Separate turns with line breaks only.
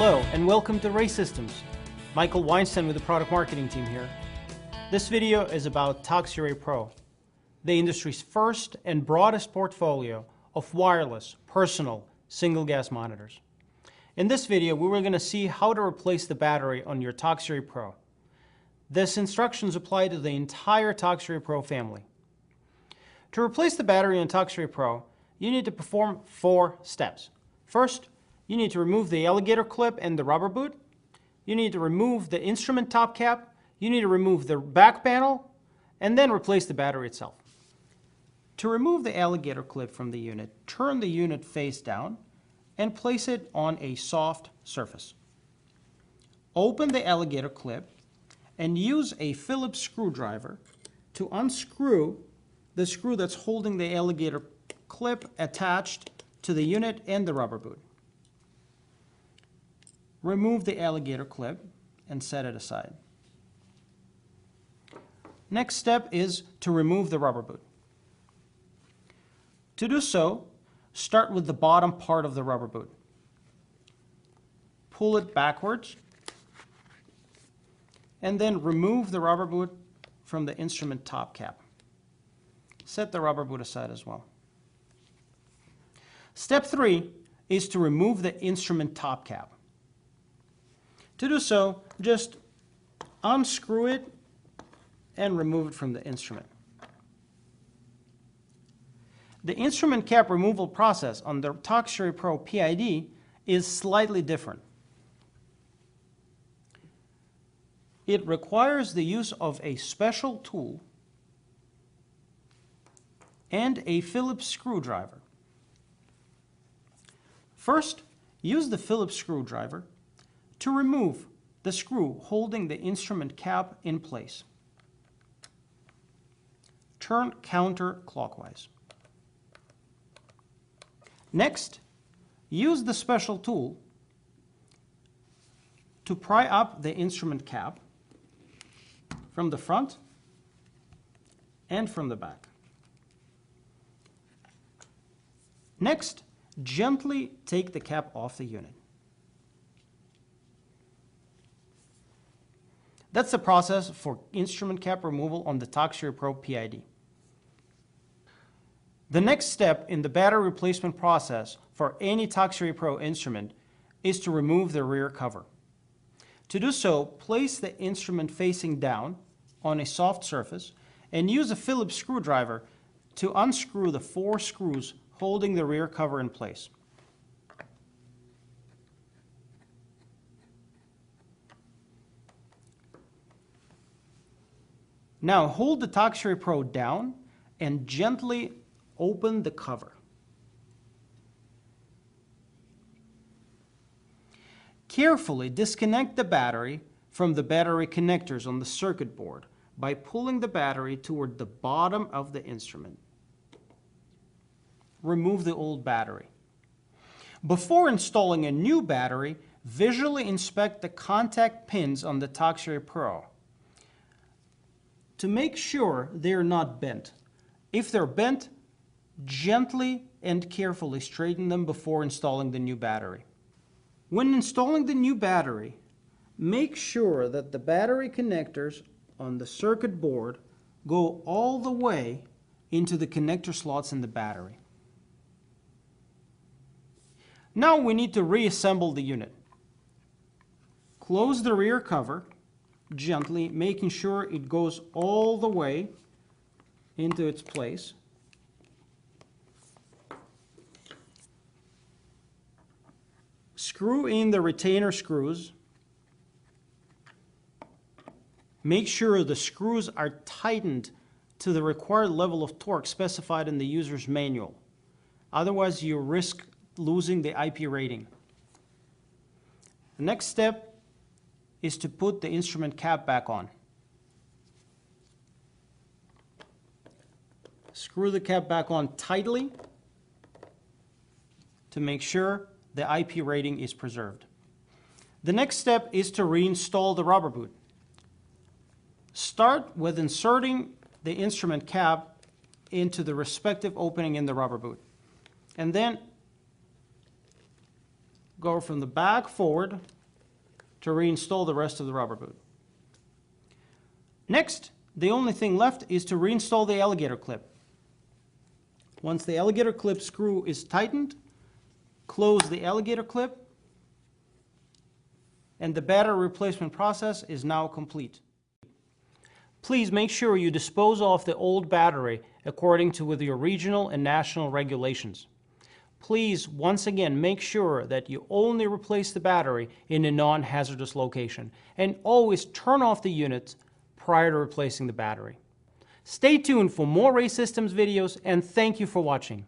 Hello and welcome to ToxiRAE Systems. Michael Weinstein with the product marketing team here. This video is about ToxiRAE Pro, the industry's first and broadest portfolio of wireless, personal, single gas monitors. In this video, we were going to see how to replace the battery on your ToxiRAE Pro. This instructions apply to the entire ToxiRAE Pro family. To replace the battery on ToxiRAE Pro, you need to perform 4 steps. First, you need to remove the Alligator clip and the rubber boot. You need to remove the instrument top cap. You need to remove the back panel, and then replace the battery itself. To remove the Alligator clip from the unit, turn the unit face down and place it on a soft surface. Open the Alligator clip and use a Phillips screwdriver to unscrew the screw that's holding the Alligator clip attached to the unit and the rubber boot. Remove the Alligator clip and set it aside. Next step is to remove the rubber boot. To do so, start with the bottom part of the rubber boot. Pull it backwards and then remove the rubber boot from the instrument top cap. Set the rubber boot aside as well. Step 3 is to remove the instrument top cap. To do so, just unscrew it and remove it from the instrument. The instrument cap removal process on the ToxiRAE Pro PID is slightly different. It requires the use of a special tool and a Phillips screwdriver. First, use the Phillips screwdriver to remove the screw holding the instrument cap in place. Turn counterclockwise. Next, use the special tool to pry up the instrument cap from the front and from the back. Next, gently take the cap off the unit. That's the process for instrument cap removal on the ToxiRAE Pro PID. The next step in the battery replacement process for any ToxiRAE Pro instrument is to remove the rear cover. To do so, place the instrument facing down on a soft surface and use a Phillips screwdriver to unscrew the 4 screws holding the rear cover in place. Now hold the ToxiRAE Pro down and gently open the cover. Carefully disconnect the battery from the battery connectors on the circuit board by pulling the battery toward the bottom of the instrument. Remove the old battery. Before installing a new battery, visually inspect the contact pins on the ToxiRAE Pro to make sure they're not bent. If they're bent, gently and carefully straighten them before installing the new battery. When installing the new battery, make sure that the battery connectors on the circuit board go all the way into the connector slots in the battery. Now we need to reassemble the unit. Close the rear cover gently, making sure it goes all the way into its place. Screw in the retainer screws. Make sure the screws are tightened to the required level of torque specified in the user's manual. Otherwise, you risk losing the IP rating. The next step is to put the instrument cap back on. Screw the cap back on tightly to make sure the IP rating is preserved. The next step is to reinstall the rubber boot. Start with inserting the instrument cap into the respective opening in the rubber boot, and then go from the back forward to reinstall the rest of the rubber boot. Next, the only thing left is to reinstall the Alligator clip. Once the Alligator clip screw is tightened, close the Alligator clip, and the battery replacement process is now complete. Please make sure you dispose of the old battery according to your regional and national regulations. Please, once again, make sure that you only replace the battery in a non-hazardous location, and always turn off the unit prior to replacing the battery. Stay tuned for more RAE Systems videos, and thank you for watching.